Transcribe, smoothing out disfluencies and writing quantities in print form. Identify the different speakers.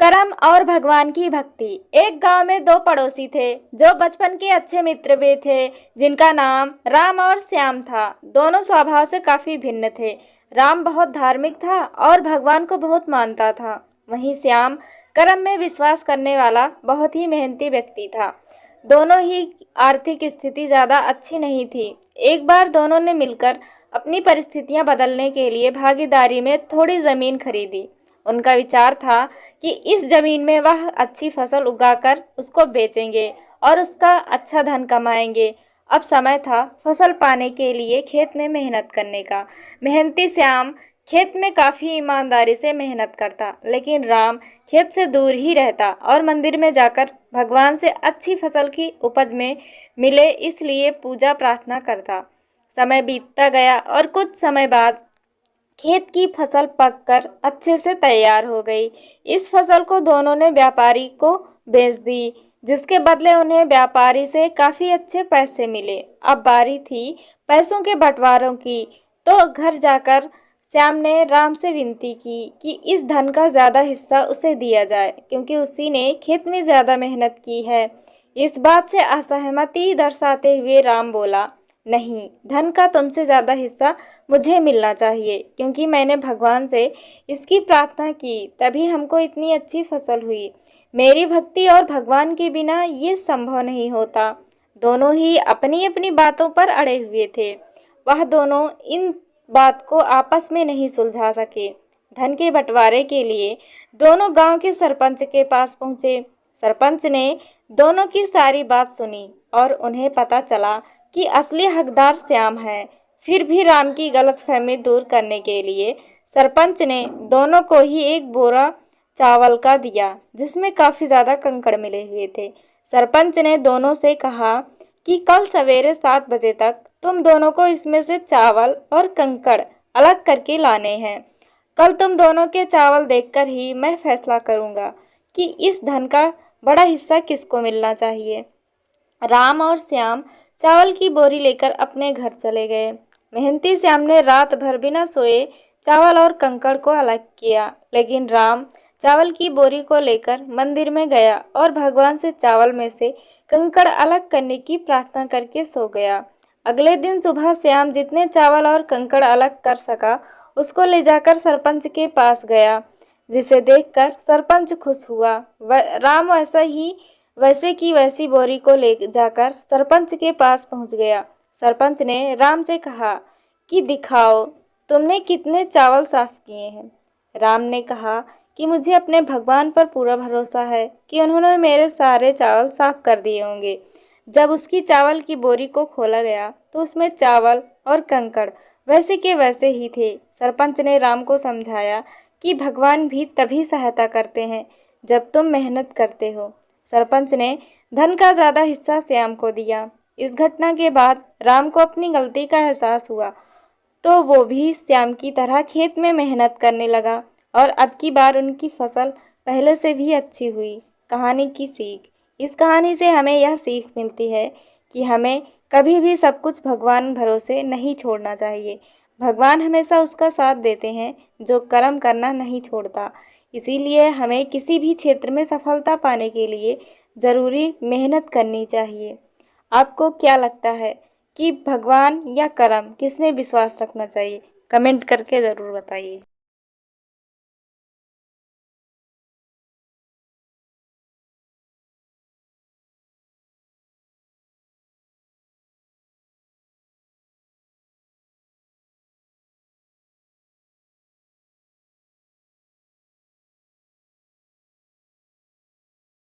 Speaker 1: कर्म और भगवान की भक्ति। एक गांव में दो पड़ोसी थे जो बचपन के अच्छे मित्र भी थे, जिनका नाम राम और श्याम था। दोनों स्वभाव से काफी भिन्न थे। राम बहुत धार्मिक था और भगवान को बहुत मानता था। वहीं श्याम कर्म में विश्वास करने वाला बहुत ही मेहनती व्यक्ति था। दोनों ही आर्थिक स्थिति ज्यादा अच्छी नहीं थी। एक बार दोनों ने मिलकर अपनी परिस्थितियां बदलने के लिए भागीदारी में थोड़ी जमीन खरीदी। उनका विचार था कि इस जमीन में वह अच्छी फसल उगाकर उसको बेचेंगे और उसका अच्छा धन कमाएंगे। अब समय था फसल पाने के लिए खेत में मेहनत करने का। मेहनती श्याम खेत में काफ़ी ईमानदारी से मेहनत करता, लेकिन राम खेत से दूर ही रहता और मंदिर में जाकर भगवान से अच्छी फसल की उपज में मिले इसलिए पूजा प्रार्थना करता। समय बीतता गया और कुछ समय बाद खेत की फसल पककर अच्छे से तैयार हो गई। इस फसल को दोनों ने व्यापारी को बेच दी, जिसके बदले उन्हें व्यापारी से काफ़ी अच्छे पैसे मिले। अब बारी थी पैसों के बंटवारों की, तो घर जाकर श्याम ने राम से विनती की कि इस धन का ज़्यादा हिस्सा उसे दिया जाए, क्योंकि उसी ने खेत में ज़्यादा मेहनत की है। इस बात से असहमति दर्शाते हुए राम बोला, नहीं, धन का तुमसे ज़्यादा हिस्सा मुझे मिलना चाहिए, क्योंकि मैंने भगवान से इसकी प्रार्थना की, तभी हमको इतनी अच्छी फसल हुई। मेरी भक्ति और भगवान के बिना ये संभव नहीं होता। दोनों ही अपनी अपनी बातों पर अड़े हुए थे। वह दोनों इन बात को आपस में नहीं सुलझा सके। धन के बंटवारे के लिए दोनों गांव के सरपंच के पास पहुँचे। सरपंच ने दोनों की सारी बात सुनी और उन्हें पता चला कि असली हकदार श्याम है। फिर भी राम की गलतफहमी दूर करने के लिए सरपंच ने दोनों को ही एक बोरा चावल का दिया, जिसमें काफ़ी ज़्यादा कंकड़ मिले हुए थे। सरपंच ने दोनों से कहा कि कल सवेरे 7 बजे तक तुम दोनों को इसमें से चावल और कंकड़ अलग करके लाने हैं। कल तुम दोनों के चावल देखकर ही मैं फैसला करूँगा कि इस धन का बड़ा हिस्सा किसको मिलना चाहिए। राम और श्याम चावल की बोरी लेकर अपने घर चले गए। मेहनती श्याम ने रात भर बिना सोए चावल और कंकड़ को अलग किया, लेकिन राम चावल की बोरी को लेकर मंदिर में गया और भगवान से चावल में से कंकड़ अलग करने की प्रार्थना करके सो गया। अगले दिन सुबह श्याम जितने चावल और कंकड़ अलग कर सका उसको ले जाकर सरपंच के पास गया, जिसे देखकर सरपंच खुश हुआ। राम वैसे की वैसी बोरी को ले जाकर सरपंच के पास पहुंच गया। सरपंच ने राम से कहा कि दिखाओ तुमने कितने चावल साफ किए हैं। राम ने कहा कि मुझे अपने भगवान पर पूरा भरोसा है कि उन्होंने मेरे सारे चावल साफ कर दिए होंगे। जब उसकी चावल की बोरी को खोला गया तो उसमें चावल और कंकड़ वैसे के वैसे ही थे। सरपंच ने राम को समझाया कि भगवान भी तभी सहायता करते हैं जब तुम मेहनत करते हो। सरपंच ने धन का ज़्यादा हिस्सा श्याम को दिया। इस घटना के बाद राम को अपनी गलती का एहसास हुआ, तो वो भी श्याम की तरह खेत में मेहनत करने लगा और अब की बार उनकी फसल पहले से भी अच्छी हुई। कहानी की सीख। इस कहानी से हमें यह सीख मिलती है कि हमें कभी भी सब कुछ भगवान भरोसे नहीं छोड़ना चाहिए। भगवान हमेशा उसका साथ देते हैं जो कर्म करना नहीं छोड़ता। इसीलिए हमें किसी भी क्षेत्र में सफलता पाने के लिए ज़रूरी मेहनत करनी चाहिए। आपको क्या लगता है कि भगवान या कर्म किस में विश्वास रखना चाहिए? कमेंट करके ज़रूर बताइए।